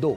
2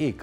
1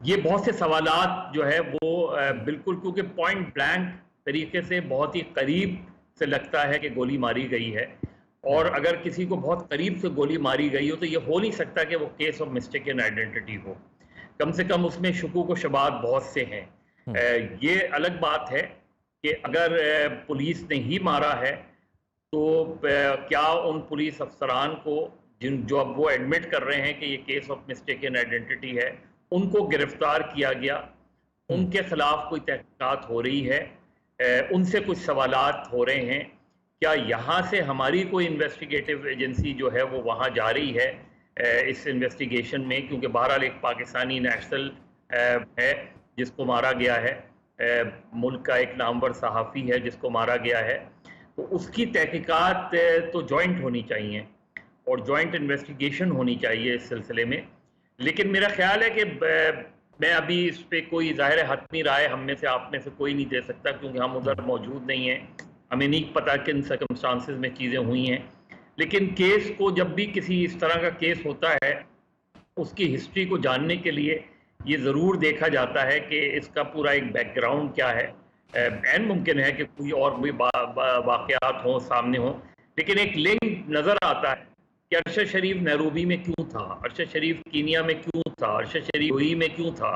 یہ بہت سے سوالات جو ہے وہ بالکل، کیونکہ پوائنٹ بلینک طریقے سے بہت ہی قریب سے لگتا ہے کہ گولی ماری گئی ہے، اور اگر کسی کو بہت قریب سے گولی ماری گئی ہو تو یہ ہو نہیں سکتا کہ وہ کیس آف مسٹیکن آئیڈینٹی ہو. کم سے کم اس میں شکوک و شبہات بہت سے ہیں. یہ الگ بات ہے کہ اگر پولیس نے ہی مارا ہے تو کیا ان پولیس افسران کو جو اب وہ ایڈمٹ کر رہے ہیں کہ یہ کیس آف مسٹیکن آئیڈینٹی ہے، ان کو گرفتار کیا گیا، ان کے خلاف کوئی تحقیقات ہو رہی ہے، ان سے کچھ سوالات ہو رہے ہیں، کیا یہاں سے ہماری کوئی انویسٹیگیٹو ایجنسی جو ہے وہ وہاں جا رہی ہے اس انویسٹیگیشن میں، کیونکہ بہرحال ایک پاکستانی نیشنل ہے جس کو مارا گیا ہے، ملک کا ایک نامور صحافی ہے جس کو مارا گیا ہے، تو اس کی تحقیقات تو جوائنٹ ہونی چاہیے اور جوائنٹ انویسٹیگیشن ہونی چاہیے اس سلسلے میں. لیکن میرا خیال ہے کہ میں ابھی اس پہ کوئی ظاہر حتمی رائے ہم میں سے آپ میں سے کوئی نہیں دے سکتا، کیونکہ ہم ادھر موجود نہیں ہیں، ہمیں نہیں پتا کن سرکمسٹانسز میں چیزیں ہوئی ہیں. لیکن کیس کو جب بھی کسی اس طرح کا کیس ہوتا ہے، اس کی ہسٹری کو جاننے کے لیے یہ ضرور دیکھا جاتا ہے کہ اس کا پورا ایک بیک گراؤنڈ کیا ہے. عین ممکن ہے کہ کوئی اور بھی واقعات ہوں سامنے ہوں، لیکن ایک لنک نظر آتا ہے کہ ارشد شریف نیروبی میں کیوں تھا، ارشد شریف کینیا میں کیوں تھا، ارشد شریف یو اے ای میں کیوں تھا،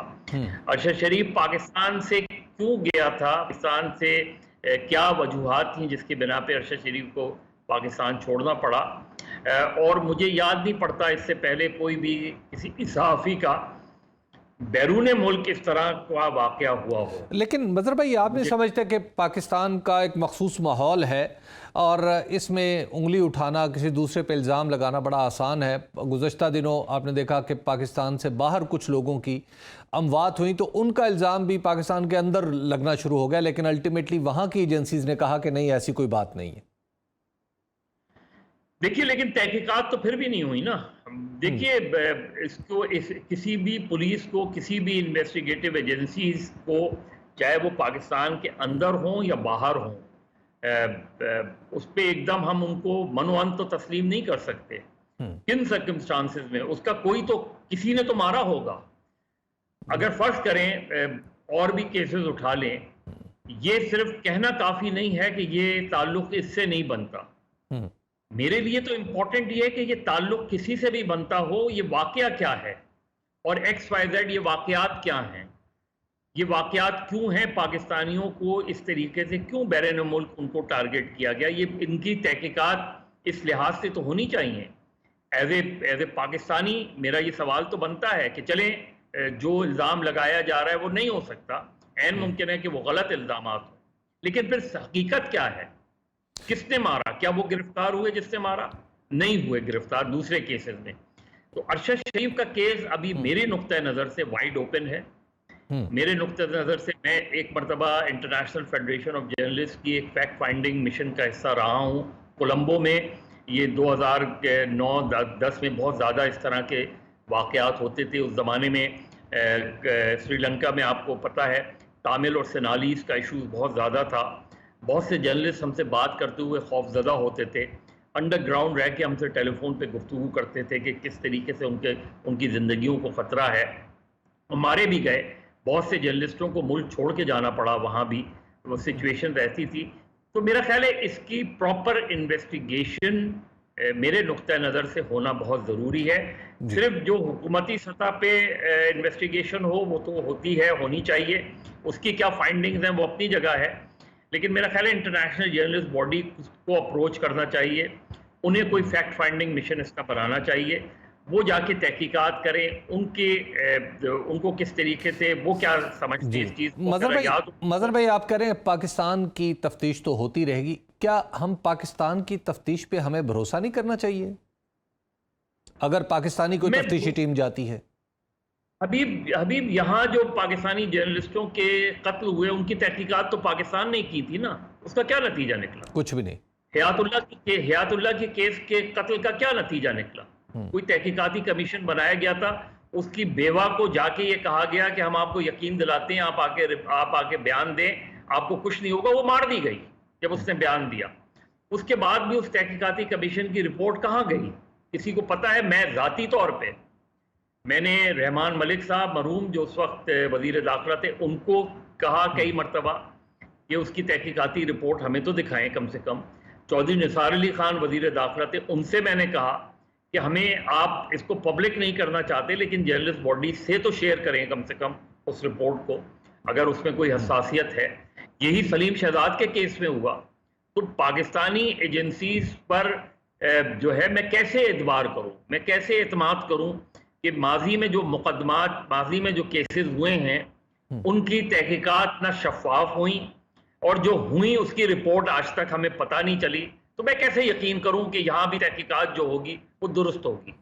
ارشد شریف پاکستان سے کیوں گیا تھا، پاکستان سے کیا وجوہات تھیں جس کی بنا پہ ارشد شریف کو پاکستان چھوڑنا پڑا. اور مجھے یاد نہیں پڑتا اس سے پہلے کوئی بھی کسی صحافی کا بیرون ملک اس طرح کا واقعہ ہوا ہو. لیکن مظہر بھائی، آپ نہیں سمجھتے کہ پاکستان کا ایک مخصوص ماحول ہے اور اس میں انگلی اٹھانا، کسی دوسرے پہ الزام لگانا بڑا آسان ہے؟ گزشتہ دنوں آپ نے دیکھا کہ پاکستان سے باہر کچھ لوگوں کی اموات ہوئیں تو ان کا الزام بھی پاکستان کے اندر لگنا شروع ہو گیا، لیکن الٹیمیٹلی وہاں کی ایجنسیز نے کہا کہ نہیں، ایسی کوئی بات نہیں ہے. دیکھیے لیکن تحقیقات تو پھر بھی نہیں ہوئی نا. دیکھیے اس کو کسی بھی پولیس کو، کسی بھی انویسٹیگیٹو ایجنسیز کو، چاہے وہ پاکستان کے اندر ہوں یا باہر ہوں، اس پہ ایک دم ہم ان کو منوان تو تسلیم نہیں کر سکتے. کن سرکمسٹانسز میں اس کا کوئی تو کسی نے تو مارا ہوگا. اگر فرض کریں اور بھی کیسز اٹھا لیں، یہ صرف کہنا کافی نہیں ہے کہ یہ تعلق اس سے نہیں بنتا. میرے لیے تو امپورٹنٹ یہ ہے کہ یہ تعلق کسی سے بھی بنتا ہو، یہ واقعہ کیا ہے اور ایکس وائی زیڈ یہ واقعات کیا ہیں، یہ واقعات کیوں ہیں، پاکستانیوں کو اس طریقے سے کیوں بیرون ملک ان کو ٹارگٹ کیا گیا. یہ ان کی تحقیقات اس لحاظ سے تو ہونی چاہیے. ایز اے پاکستانی میرا یہ سوال تو بنتا ہے کہ چلیں جو الزام لگایا جا رہا ہے وہ نہیں ہو سکتا، عین ممکن ہے کہ وہ غلط الزامات ہوں، لیکن پھر حقیقت کیا ہے، کس نے مارا، کیا وہ گرفتار ہوئے جس نے مارا؟ نہیں ہوئے گرفتار دوسرے کیسز میں. تو ارشد شریف کا کیس ابھی میرے نقطۂ نظر سے وائڈ اوپن ہے. میرے نقطۂ نظر سے میں ایک مرتبہ انٹرنیشنل فیڈریشن آف جرنلسٹ کی ایک فیکٹ فائنڈنگ مشن کا حصہ رہا ہوں کولمبو میں. یہ 2009-10 میں بہت زیادہ اس طرح کے واقعات ہوتے تھے. اس زمانے میں سری لنکا میں آپ کو پتہ ہے تامل اور سینالیز کا ایشو بہت زیادہ تھا. بہت سے جرنلسٹ ہم سے بات کرتے ہوئے خوف زدہ ہوتے تھے، انڈر گراؤنڈ رہ کے ہم سے ٹیلی فون پہ گفتگو کرتے تھے کہ کس طریقے سے ان کی زندگیوں کو خطرہ ہے. ہمارے بھی گئے، بہت سے جرنلسٹوں کو ملک چھوڑ کے جانا پڑا، وہاں بھی وہ سچویشن رہتی تھی. تو میرا خیال ہے اس کی پراپر انویسٹیگیشن میرے نقطۂ نظر سے ہونا بہت ضروری ہے. صرف جو حکومتی سطح پہ انویسٹیگیشن ہو وہ تو ہوتی ہے، ہونی چاہیے، اس کی کیا فائنڈنگز ہیں وہ اپنی جگہ ہے، لیکن میرا خیال ہے انٹرنیشنل جرنلسٹ باڈی کو اپروچ کرنا چاہیے، انہیں کوئی فیکٹ فائنڈنگ مشن اس کا بنانا چاہیے، وہ جا کے تحقیقات کریں ان کو کس طریقے سے وہ کیا سمجھتے ہیں اس چیز کو. مظہر بھائی، آپ کہہ رہے ہیں پاکستان کی تفتیش تو ہوتی رہے گی، کیا ہم پاکستان کی تفتیش پہ ہمیں بھروسہ نہیں کرنا چاہیے اگر پاکستانی کوئی تفتیشی ٹیم جاتی ہے؟ حبیب یہاں جو پاکستانی جرنلسٹوں کے قتل ہوئے ان کی تحقیقات تو پاکستان نے کی تھی نا، اس کا کیا نتیجہ نکلا؟ کچھ بھی نہیں. حیات اللہ کی کیس کے قتل کا کیا نتیجہ نکلا؟ کوئی تحقیقاتی کمیشن بنایا گیا تھا، اس کی بیوہ کو جا کے یہ کہا گیا کہ ہم آپ کو یقین دلاتے ہیں، آپ آ کے بیان دیں، آپ کو کچھ نہیں ہوگا. وہ مار دی گئی جب اس نے بیان دیا. اس کے بعد بھی اس تحقیقاتی کمیشن کی رپورٹ کہاں گئی؟ کسی کو پتا ہے؟ میں ذاتی طور پہ میں نے رحمان ملک صاحب مرحوم جو اس وقت وزیر داخلہ تھے ان کو کہا کئی مرتبہ کہ اس کی تحقیقاتی رپورٹ ہمیں تو دکھائیں کم سے کم. چودھری نثار علی خان وزیر داخلہ تھے، ان سے میں نے کہا کہ ہمیں آپ اس کو پبلک نہیں کرنا چاہتے لیکن جرنلسٹ باڈی سے تو شیئر کریں کم سے کم اس رپورٹ کو اگر اس میں کوئی حساسیت ہے. یہی سلیم شہزاد کے کیس میں ہوا. تو پاکستانی ایجنسیز پر جو ہے میں کیسے اعتبار کروں، میں کیسے اعتماد کروں کہ ماضی میں جو مقدمات، ماضی میں جو کیسز ہوئے ہیں ان کی تحقیقات نہ شفاف ہوئیں اور جو ہوئی اس کی رپورٹ آج تک ہمیں پتہ نہیں چلی. تو میں کیسے یقین کروں کہ یہاں بھی تحقیقات جو ہوگی وہ درست ہوگی.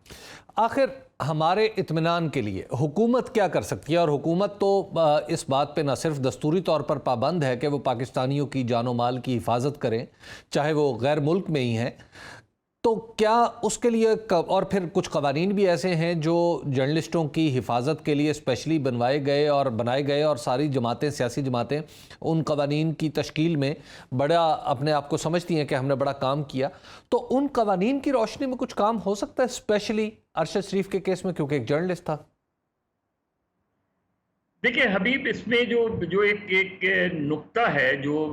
آخر ہمارے اطمینان کے لیے حکومت کیا کر سکتی ہے؟ اور حکومت تو اس بات پہ نہ صرف دستوری طور پر پابند ہے کہ وہ پاکستانیوں کی جان و مال کی حفاظت کریں چاہے وہ غیر ملک میں ہی ہیں، تو کیا اس کے لیے اور پھر کچھ قوانین بھی ایسے ہیں جو جرنلسٹوں کی حفاظت کے لیے اسپیشلی بنائے گئے اور ساری جماعتیں، سیاسی جماعتیں ان قوانین کی تشکیل میں بڑا اپنے آپ کو سمجھتی ہیں کہ ہم نے بڑا کام کیا. تو ان قوانین کی روشنی میں کچھ کام ہو سکتا ہے اسپیشلی ارشد شریف کے کیس میں کیونکہ ایک جرنلسٹ تھا؟ دیکھیں حبیب، اس میں جو ایک نقطہ ہے جو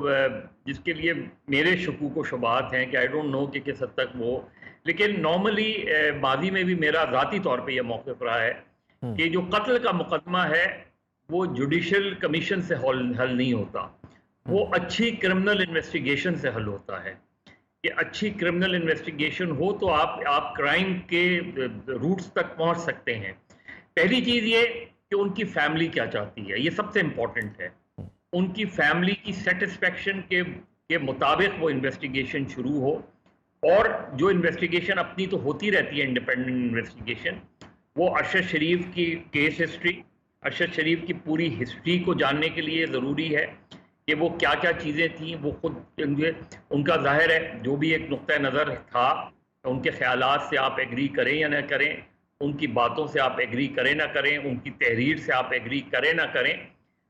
جس کے لیے میرے شکوک و شبہات ہیں کہ آئی ڈونٹ نو کہ کس حد تک وہ، لیکن نارملی ماضی میں بھی میرا ذاتی طور پہ یہ موقف رہا ہے کہ جو قتل کا مقدمہ ہے وہ جوڈیشل کمیشن سے حل نہیں ہوتا، وہ اچھی کرمنل انویسٹیگیشن سے حل ہوتا ہے. کہ اچھی کرمنل انویسٹیگیشن ہو تو آپ کرائم کے روٹس تک پہنچ سکتے ہیں. پہلی چیز یہ کہ ان کی فیملی کیا چاہتی ہے، یہ سب سے امپورٹنٹ ہے. ان کی فیملی کی سیٹسفیکشن کے مطابق وہ انویسٹیگیشن شروع ہو، اور جو انویسٹیگیشن اپنی تو ہوتی رہتی ہے انڈیپینڈنٹ انویسٹیگیشن، وہ ارشد شریف کی کیس ہسٹری، ارشد شریف کی پوری ہسٹری کو جاننے کے لیے ضروری ہے کہ وہ کیا کیا چیزیں تھیں. وہ خود ان کا ظاہر ہے جو بھی ایک نقطہ نظر تھا، ان کے خیالات سے آپ ایگری کریں یا نہ کریں، ان کی باتوں سے آپ ایگری کریں نہ کریں، ان کی تحریر سے آپ ایگری کریں نہ کریں،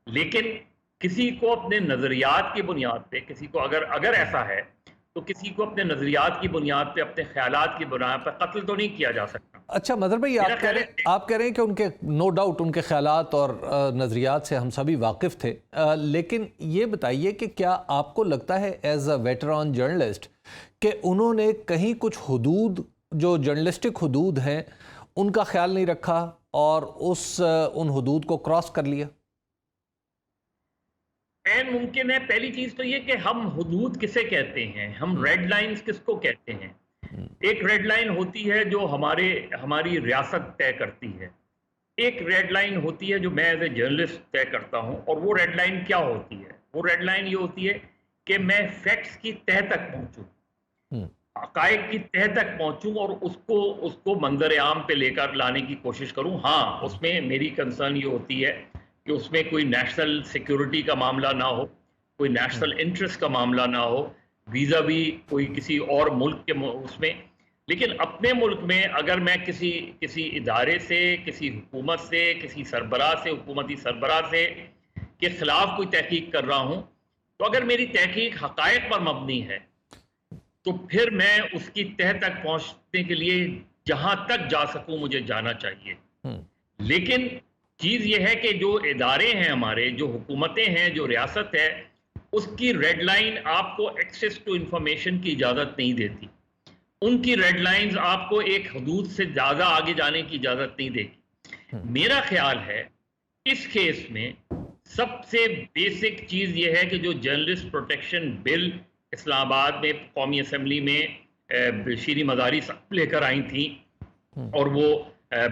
لیکن کسی کو اپنے نظریات کی بنیاد پہ، کسی کو اگر ایسا ہے تو کسی کو اپنے نظریات کی بنیاد پہ، اپنے خیالات کی بنیاد پہ قتل تو نہیں کیا جا سکتا. اچھا مظہر بھائی، آپ کہہ رہے ہیں کہ ان کے نو ڈاؤٹ ان کے خیالات اور نظریات سے ہم سبھی واقف تھے، لیکن یہ بتائیے کہ کیا آپ کو لگتا ہے ایز اے ویٹران جرنلسٹ کہ انہوں نے کہیں کچھ حدود جو جرنلسٹک حدود ہیں ان کا خیال نہیں رکھا اور ان حدود کو کراس کر لیا؟ این ممکن ہے. پہلی چیز تو یہ کہ ہم حدود کسے کہتے ہیں، ہم ریڈ لائنز کس کو کہتے ہیں. ایک ریڈ لائن ہوتی ہے جو ہماری ریاست طے کرتی ہے، ایک ریڈ لائن ہوتی ہے جو میں ایز اے جرنلسٹ طے کرتا ہوں. اور وہ ریڈ لائن کیا ہوتی ہے؟ وہ ریڈ لائن یہ ہوتی ہے کہ میں فیکٹس کی تہہ تک پہنچوں، حقائق کی تہہ تک پہنچوں اور اس کو منظر عام پہ لے کر لانے کی کوشش کروں. ہاں، اس میں میری کنسرن یہ ہوتی ہے کہ اس میں کوئی نیشنل سیکیورٹی کا معاملہ نہ ہو، کوئی نیشنل انٹرسٹ کا معاملہ نہ ہو، ویزا بھی کوئی کسی اور ملک کے اس میں. لیکن اپنے ملک میں اگر میں کسی ادارے سے، کسی حکومت سے، کسی سربراہ سے، حکومتی سربراہ سے کے خلاف کوئی تحقیق کر رہا ہوں، تو اگر میری تحقیق حقائق پر مبنی ہے تو پھر میں اس کی تہہ تک پہنچنے کے لیے جہاں تک جا سکوں مجھے جانا چاہیے. لیکن چیز یہ ہے کہ جو ادارے ہیں ہمارے، جو حکومتیں ہیں، جو ریاست ہے، اس کی ریڈ لائن آپ کو ایکسیس ٹو انفارمیشن کی اجازت نہیں دیتی. ان کی ریڈ لائنز آپ کو ایک حدود سے زیادہ آگے جانے کی اجازت نہیں دے گی. میرا خیال ہے اس کیس میں سب سے بیسک چیز یہ ہے کہ جو جرنلسٹ پروٹیکشن بل اسلام آباد میں قومی اسمبلی میں شیریں مزاری صاحب لے کر آئی تھیں، اور وہ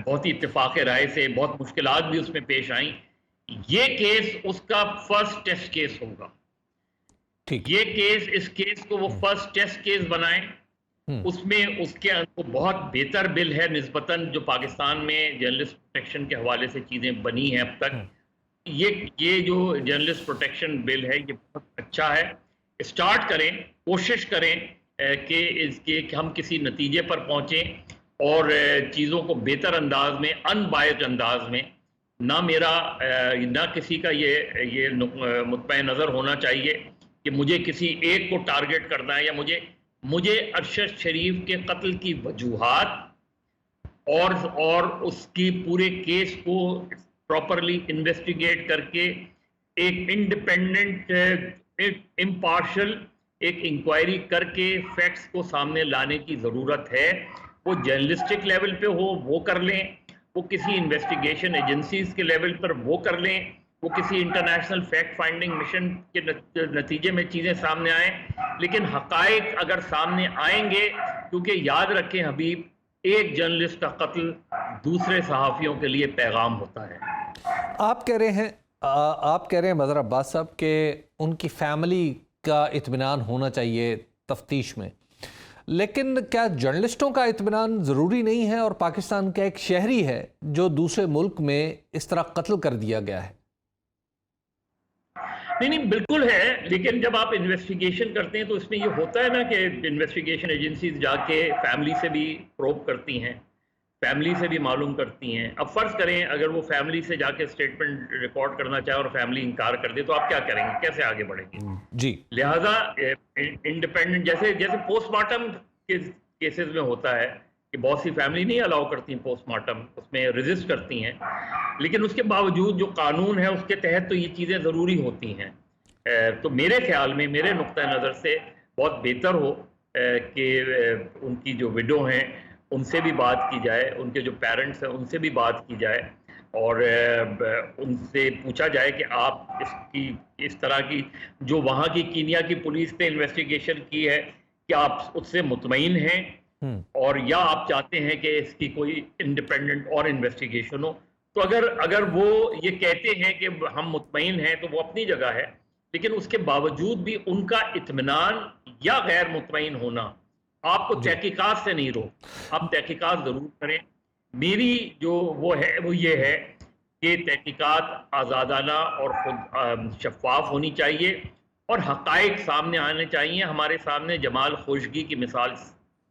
بہت ہی اتفاق رائے سے، بہت مشکلات بھی اس میں پیش آئیں، یہ کیس اس کا فرسٹ ٹیسٹ کیس ہوگا. یہ کیس، اس کیس کو وہ فرسٹ ٹیسٹ کیس بنائیں. اس میں اس کے بہت بہتر بل ہے نسبتاً جو پاکستان میں جرنلسٹ پروٹیکشن کے حوالے سے چیزیں بنی ہیں اب تک. یہ جو جرنلسٹ پروٹیکشن بل ہے یہ بہت اچھا ہے. اسٹارٹ کریں، کوشش کریں کہ ہم کسی نتیجے پر پہنچیں اور چیزوں کو بہتر انداز میں، ان بائزڈ انداز میں. نہ کسی کا یہ مطمع نظر ہونا چاہیے کہ مجھے کسی ایک کو ٹارگٹ کرنا ہے، یا مجھے ارشد شریف کے قتل کی وجوہات اور اس کی پورے کیس کو پراپرلی انویسٹیگیٹ کر کے ایک انڈیپینڈنٹ امپارشل ایک انکوائری کر کے فیکٹس کو سامنے لانے کی ضرورت ہے. وہ جرنلسٹک لیول پہ ہو وہ کر لیں, وہ کسی انویسٹیگیشن ایجنسیز کے لیول پر وہ کر لیں, وہ کسی انٹرنیشنل فیکٹ فائنڈنگ مشن کے نتیجے میں چیزیں سامنے آئیں, لیکن حقائق اگر سامنے آئیں گے, کیونکہ یاد رکھیں حبیب, ایک جرنلسٹ کا قتل دوسرے صحافیوں کے لیے پیغام ہوتا ہے. آپ کہہ رہے ہیں مظہر عباس صاحب کہ ان کی فیملی کا اطمینان ہونا چاہیے تفتیش میں, لیکن کیا جرنلسٹوں کا اطمینان ضروری نہیں ہے؟ اور پاکستان کا ایک شہری ہے جو دوسرے ملک میں اس طرح قتل کر دیا گیا ہے. نہیں بالکل ہے, لیکن جب آپ انویسٹیگیشن کرتے ہیں تو اس میں یہ ہوتا ہے نا کہ انویسٹیگیشن ایجنسیز جا کے فیملی سے بھی پروب کرتی ہیں, فیملی سے بھی معلوم کرتی ہیں. اب فرض کریں اگر وہ فیملی سے جا کے اسٹیٹمنٹ ریکارڈ کرنا چاہے اور فیملی انکار کر دے تو آپ کیا کریں گے, کیسے آگے بڑھیں گے؟ جی, لہٰذا انڈیپینڈنٹ جیسے پوسٹ مارٹم کے کیسز میں ہوتا ہے کہ بہت سی فیملی نہیں الاؤ کرتی پوسٹ مارٹم, اس میں ریزسٹ کرتی ہیں, لیکن اس کے باوجود جو قانون ہے اس کے تحت تو یہ چیزیں ضروری ہوتی ہیں. تو میرے خیال میں, میرے نقطۂ نظر سے بہت بہتر ہو کہ ان کی جو وڈو ہیں ان سے بھی بات کی جائے, ان کے جو پیرنٹس ہیں ان سے بھی بات کی جائے, اور ان سے پوچھا جائے کہ آپ اس طرح کی جو وہاں کی کینیا کی پولیس نے انویسٹیگیشن کی ہے کہ آپ اس سے مطمئن ہیں, اور یا آپ چاہتے ہیں کہ اس کی کوئی انڈیپینڈنٹ اور انویسٹیگیشن ہو. تو اگر وہ یہ کہتے ہیں کہ ہم مطمئن ہیں تو وہ اپنی جگہ ہے, لیکن اس کے باوجود بھی ان کا اطمینان یا غیر مطمئن ہونا آپ کو تحقیقات سے نہیں روک, آپ تحقیقات ضرور کریں. میری جو وہ یہ ہے کہ تحقیقات آزادانہ اور خود شفاف ہونی چاہیے اور حقائق سامنے آنے چاہیے. ہمارے سامنے جمال خشوگی کی مثال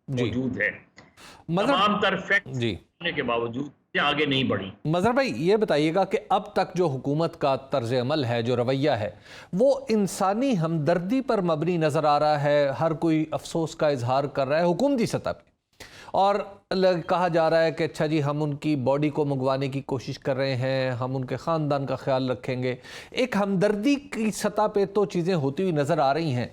موجود ہے, تمام تر فیکٹس ہونے کے باوجود آگے نہیں بڑھی. مظہر بھائی یہ بتائیے گا کہ اب تک جو حکومت کا طرز عمل ہے, جو رویہ ہے, وہ انسانی ہمدردی پر مبنی نظر آ رہا ہے؟ ہر کوئی افسوس کا اظہار کر رہا ہے حکومتی سطح پہ, اور کہا جا رہا ہے کہ اچھا جی ہم ان کی باڈی کو منگوانے کی کوشش کر رہے ہیں, ہم ان کے خاندان کا خیال رکھیں گے. ایک ہمدردی کی سطح پہ تو چیزیں ہوتی ہوئی نظر آ رہی ہیں,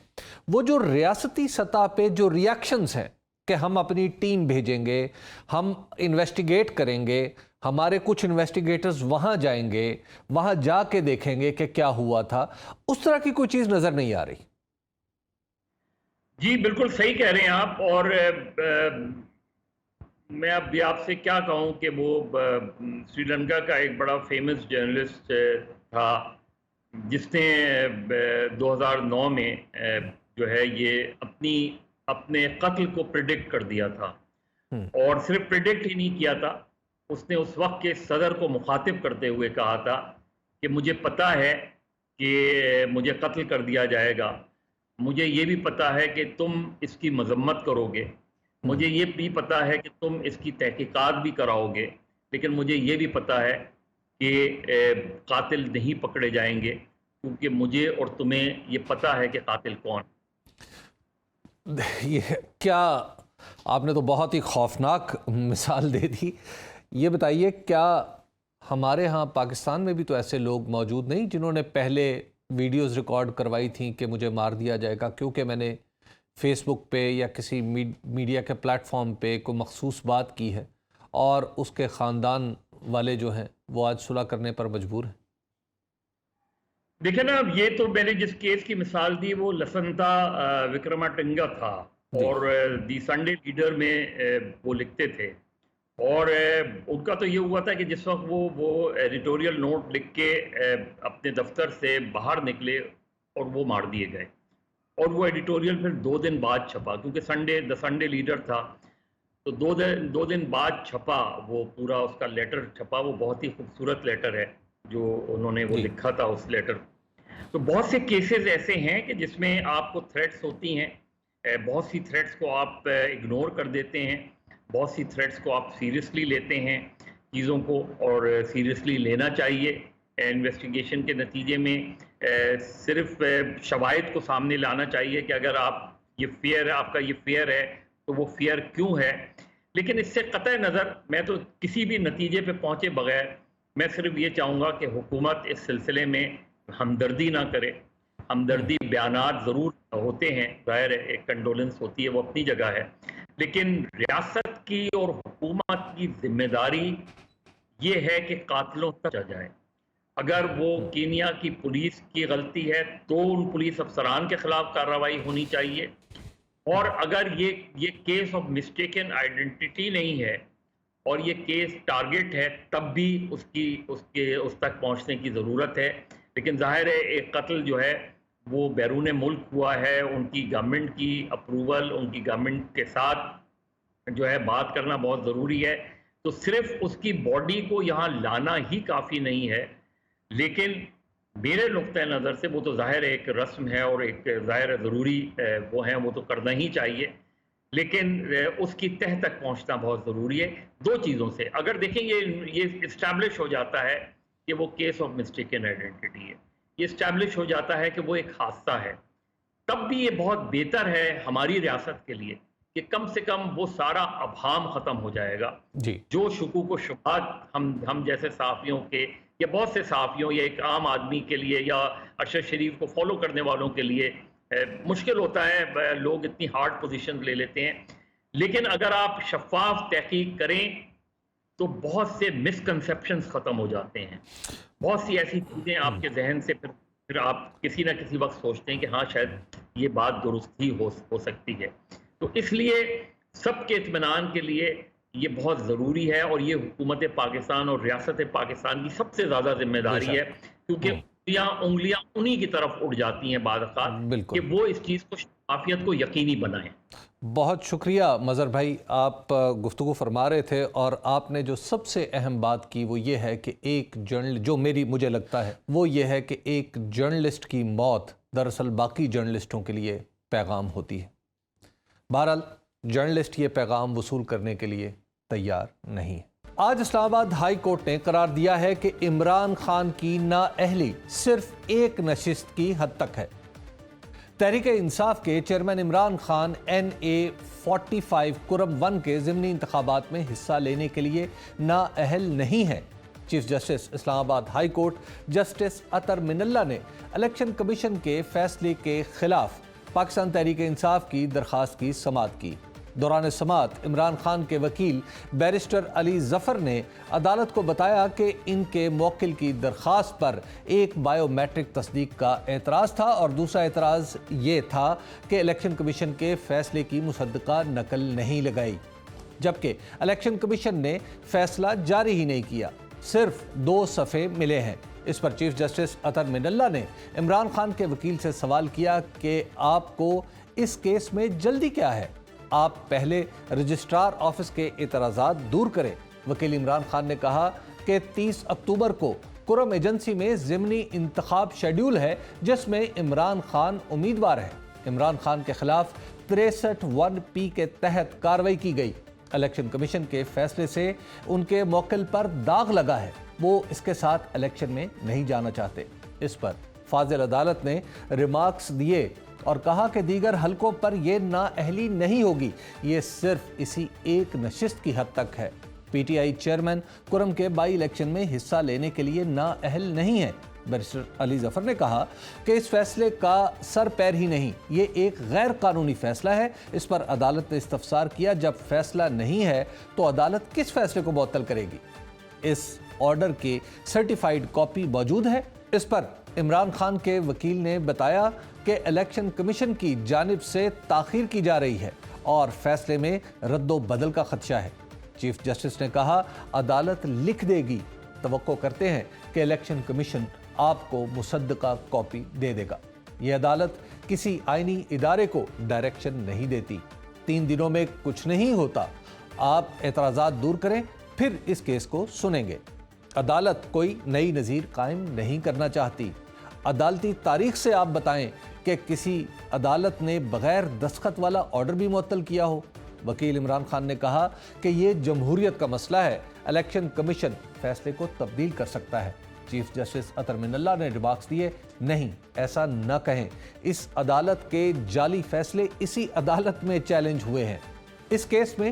وہ جو ریاستی سطح پہ جو ریاکشنز ہیں کہ ہم اپنی ٹیم بھیجیں گے, ہم انویسٹیگیٹ کریں گے, ہمارے کچھ انویسٹیگیٹرز وہاں جائیں گے, وہاں جا کے دیکھیں گے کہ کیا ہوا تھا, اس طرح کی کوئی چیز نظر نہیں آ رہی. جی بالکل صحیح کہہ رہے ہیں آپ, اور میں اب بھی آپ سے کیا کہوں کہ وہ سری لنکا کا ایک بڑا فیمس جرنلسٹ تھا جس نے 2009 میں جو ہے یہ اپنے قتل کو پریڈکٹ کر دیا تھا, اور صرف پریڈکٹ ہی نہیں کیا تھا, اس نے اس وقت کے صدر کو مخاطب کرتے ہوئے کہا تھا کہ مجھے پتا ہے کہ مجھے قتل کر دیا جائے گا, مجھے یہ بھی پتا ہے کہ تم اس کی مذمت کرو گے, مجھے یہ بھی پتا ہے کہ تم اس کی تحقیقات بھی کراؤ گے, لیکن مجھے یہ بھی پتا ہے کہ قاتل نہیں پکڑے جائیں گے, کیونکہ مجھے اور تمہیں یہ پتا ہے کہ قاتل کون. یہ کیا آپ نے تو بہت ہی خوفناک مثال دے دی. یہ بتائیے کیا ہمارے ہاں پاکستان میں بھی تو ایسے لوگ موجود نہیں جنہوں نے پہلے ویڈیوز ریکارڈ کروائی تھیں کہ مجھے مار دیا جائے گا کیونکہ میں نے فیس بک پہ یا کسی میڈیا کے پلیٹ فارم پہ کوئی مخصوص بات کی ہے, اور اس کے خاندان والے جو ہیں وہ آج صلح کرنے پر مجبور ہیں؟ دیکھیں نا, اب یہ تو میں نے جس کیس کی مثال دی وہ لسنتا وکرماٹنگا تھا, اور دی سنڈے لیڈر میں وہ لکھتے تھے, اور ان کا تو یہ ہوا تھا کہ جس وقت وہ ایڈیٹوریل نوٹ لکھ کے اپنے دفتر سے باہر نکلے اور وہ مار دیے گئے, اور وہ ایڈیٹوریل پھر 2 دن بعد چھپا, کیونکہ دا سنڈے لیڈر تھا تو 2 دن بعد چھپا, وہ پورا اس کا لیٹر چھپا. وہ بہت ہی خوبصورت لیٹر ہے جو انہوں نے وہ لکھا تھا اس لیٹر. تو بہت سے کیسز ایسے ہیں کہ جس میں آپ کو تھریٹس ہوتی ہیں, بہت سی تھریٹس کو آپ اگنور کر دیتے ہیں, بہت سی تھریٹس کو آپ سیریسلی لیتے ہیں چیزوں کو, اور سیریسلی لینا چاہیے. انویسٹیگیشن کے نتیجے میں صرف شواہد کو سامنے لانا چاہیے کہ اگر آپ یہ فیئر ہے, آپ کا یہ فیئر ہے تو وہ فیئر کیوں ہے. لیکن اس سے قطع نظر میں تو کسی بھی نتیجے پہ پہنچے بغیر میں صرف یہ چاہوں گا کہ حکومت اس سلسلے میں ہمدردی نہ کرے. ہمدردی بیانات ضرور ہوتے ہیں، ظاہر ہے ایک کنڈولنس ہوتی ہے، وہ اپنی جگہ ہے، لیکن ریاست کی اور حکومت کی ذمہ داری یہ ہے کہ قاتلوں تک پہنچا جائے. اگر وہ کینیا کی پولیس کی غلطی ہے تو ان پولیس افسران کے خلاف کارروائی ہونی چاہیے، اور اگر یہ کیس آف مسٹیکن آئیڈینٹی نہیں ہے اور یہ کیس ٹارگٹ ہے تب بھی اس تک پہنچنے کی ضرورت ہے. لیکن ظاہر ہے ایک قتل جو ہے وہ بیرون ملک ہوا ہے، ان کی گورنمنٹ کی اپروول، ان کی گورنمنٹ کے ساتھ جو ہے بات کرنا بہت ضروری ہے. تو صرف اس کی باڈی کو یہاں لانا ہی کافی نہیں ہے، لیکن میرے نقطۂ نظر سے وہ تو ظاہر ایک رسم ہے اور ایک ظاہر ضروری وہ ہیں، وہ تو کرنا ہی چاہیے، لیکن اس کی تہ تک پہنچنا بہت ضروری ہے. دو چیزوں سے اگر دیکھیں یہ اسٹیبلش ہو جاتا ہے کہ وہ کیس آف مسٹیکن آئیڈینٹی ہے، یہ اسٹیبلش ہو جاتا ہے کہ وہ ایک حادثہ ہے، تب بھی یہ بہت بہتر ہے ہماری ریاست کے لیے کہ کم سے کم وہ سارا ابہام ختم ہو جائے گا. جی جو شکوک و شبہات ہم جیسے صحافیوں کے یا بہت سے صحافیوں یا ایک عام آدمی کے لیے یا ارشد شریف کو فالو کرنے والوں کے لیے مشکل ہوتا ہے، لوگ اتنی ہارڈ پوزیشن لے لیتے ہیں، لیکن اگر آپ شفاف تحقیق کریں تو بہت سے مسکنسیپشنز ختم ہو جاتے ہیں. بہت سی ایسی چیزیں آپ کے ذہن سے پھر آپ کسی نہ کسی وقت سوچتے ہیں کہ ہاں شاید یہ بات درست ہی ہو سکتی ہے. تو اس لیے سب کے اطمینان کے لیے یہ بہت ضروری ہے، اور یہ حکومت پاکستان اور ریاست پاکستان کی سب سے زیادہ ذمہ داری ہے، کیونکہ انگلیاں انہی کی طرف اٹھ جاتی ہیں بعض اوقات کہ وہ اس چیز کو شفافیت کو یقینی بنائیں. بہت شکریہ مظہر بھائی، آپ گفتگو فرما رہے تھے اور آپ نے جو سب سے اہم بات کی وہ یہ ہے کہ ایک جو مجھے لگتا ہے وہ یہ ہے کہ ایک جرنلسٹ کی موت دراصل باقی جرنلسٹوں کے لیے پیغام ہوتی ہے. بہرحال جرنلسٹ یہ پیغام وصول کرنے کے لیے تیار نہیں ہے. آج اسلام آباد ہائی کورٹ نے قرار دیا ہے کہ عمران خان کی نااہلی صرف ایک نشست کی حد تک ہے. تحریک انصاف کے چیئرمین عمران خان NA45 کرم 1 کے ضمنی انتخابات میں حصہ لینے کے لیے نااہل نہیں ہیں. چیف جسٹس اسلام آباد ہائی کورٹ جسٹس اطہر من اللہ نے الیکشن کمیشن کے فیصلے کے خلاف پاکستان تحریک انصاف کی درخواست کی سماعت کی. دوران سماعت عمران خان کے وکیل بیرسٹر علی ظفر نے عدالت کو بتایا کہ ان کے موکل کی درخواست پر ایک بائیو میٹرک تصدیق کا اعتراض تھا اور دوسرا اعتراض یہ تھا کہ الیکشن کمیشن کے فیصلے کی مصدقہ نقل نہیں لگائی، جبکہ الیکشن کمیشن نے فیصلہ جاری ہی نہیں کیا، صرف 2 صفحے ملے ہیں. اس پر چیف جسٹس اطہر من اللہ نے عمران خان کے وکیل سے سوال کیا کہ آپ کو اس کیس میں جلدی کیا ہے، آپ پہلے رجسٹرار آفس کے اعتراضات دور کریں. وکیل عمران خان نے کہا کہ 30 اکتوبر کو کرم ایجنسی میں ضمنی انتخاب شیڈیول ہے جس میں عمران خان امیدوار ہے. عمران خان کے خلاف 63(1)P کے تحت کارروائی کی گئی. الیکشن کمیشن کے فیصلے سے ان کے موکل پر داغ لگا ہے، وہ اس کے ساتھ الیکشن میں نہیں جانا چاہتے. اس پر فاضل عدالت نے ریمارکس دیے اور کہا کہ دیگر حلقوں پر یہ نااہلی نہیں ہوگی، یہ صرف اسی ایک نشست کی حد تک ہے. PTI چیئرمین کرم کے بائی الیکشن میں حصہ لینے کے لیے نااہل نہیں ہے. بیرسٹر علی ظفر نے کہا کہ اس فیصلے کا سر پیر ہی نہیں، یہ ایک غیر قانونی فیصلہ ہے. اس پر عدالت نے استفسار کیا جب فیصلہ نہیں ہے تو عدالت کس فیصلے کو معطل کرے گی؟ اس آرڈر کی سرٹیفائیڈ کاپی موجود ہے. اس پر عمران خان کے وکیل نے بتایا کہ الیکشن کمیشن کی جانب سے تاخیر کی جا رہی ہے اور فیصلے میں رد و بدل کا خدشہ ہے. چیف جسٹس نے کہا عدالت لکھ دے گی، توقع کرتے ہیں کہ الیکشن کمیشن آپ کو مصدقہ کاپی دے دے گا. یہ عدالت کسی آئینی ادارے کو ڈائریکشن نہیں دیتی. 3 دنوں میں کچھ نہیں ہوتا، آپ اعتراضات دور کریں پھر اس کیس کو سنیں گے. عدالت کوئی نئی نظیر قائم نہیں کرنا چاہتی. عدالتی تاریخ سے آپ بتائیں کہ کسی عدالت نے بغیر دستخط والا آرڈر بھی معطل کیا ہو. وکیل عمران خان نے کہا کہ یہ جمہوریت کا مسئلہ ہے، الیکشن کمیشن فیصلے کو تبدیل کر سکتا ہے. چیف جسٹس اطہر من اللہ نے ریمارکس دیے، نہیں ایسا نہ کہیں، اس عدالت کے جعلی فیصلے اسی عدالت میں چیلنج ہوئے ہیں. اس کیس میں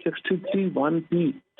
63(1)(p